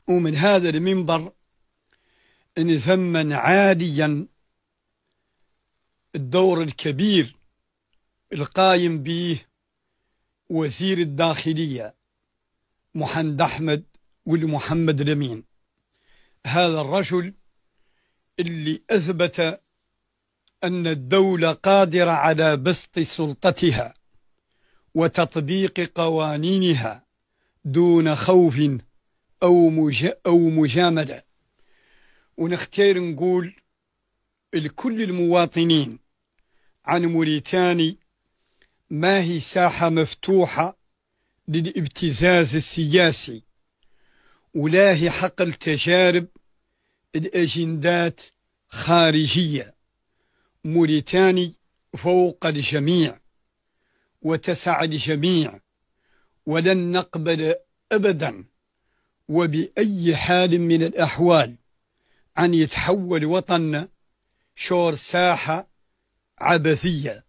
ومن هذا المنبر نثمن عاليا الدور الكبير القايم به وزير الداخلية محمد أحمد والمحمد الأمين. هذا الرجل اللي أثبت أن الدولة قادرة على بسط سلطتها وتطبيق قوانينها دون خوف أو مجاملة. ونختار نقول لكل المواطنين عن موريتاني ما هي ساحة مفتوحة للابتزاز السياسي، ولا هي حقل تجارب الأجندات خارجية. موريتاني فوق الجميع وتسع الجميع، ولن نقبل أبدا وبأي حال من الأحوال أن يتحول وطننا شور ساحة عبثية.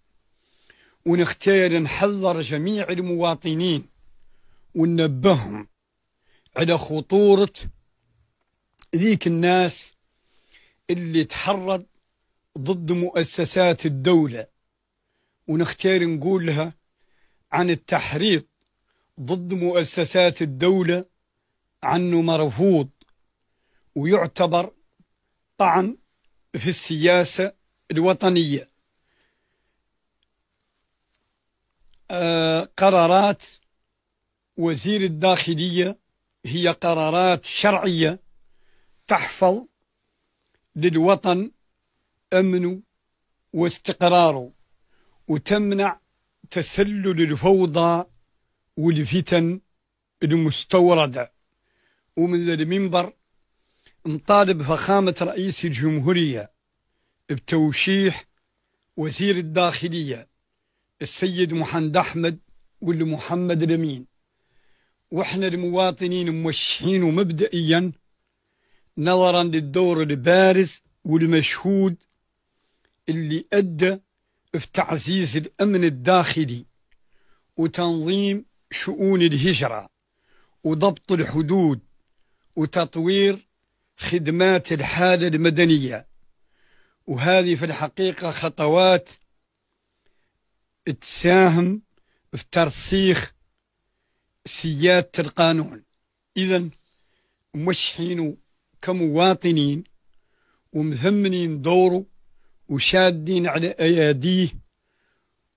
ونختار نحذر جميع المواطنين وننبههم على خطورة ذيك الناس اللي تحرض ضد مؤسسات الدولة. ونختار نقول لها عن التحريض ضد مؤسسات الدولة عنه مرفوض، ويعتبر طعن في السياسة الوطنية. قرارات وزير الداخلية هي قرارات شرعية تحفظ للوطن أمنه واستقراره، وتمنع تسلل الفوضى والفتن المستوردة. ومن ذا المنبر نطالب فخامة رئيس الجمهورية بتوشيح وزير الداخلية السيد محمد أحمد والمحمد الأمين. وإحنا المواطنين موشحين مبدئيا نظرا للدور البارز والمشهود اللي أدى في تعزيز الأمن الداخلي وتنظيم شؤون الهجرة وضبط الحدود وتطوير خدمات الحالة المدنية. وهذه في الحقيقة خطوات تساهم في ترسيخ سيادة القانون. إذن موشحين كمواطنين ومثمنين دوره وشادين على أياديه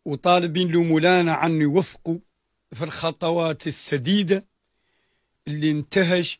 وطالبين لمولانا عن يوفقوا في الخطوات السديدة اللي انتهج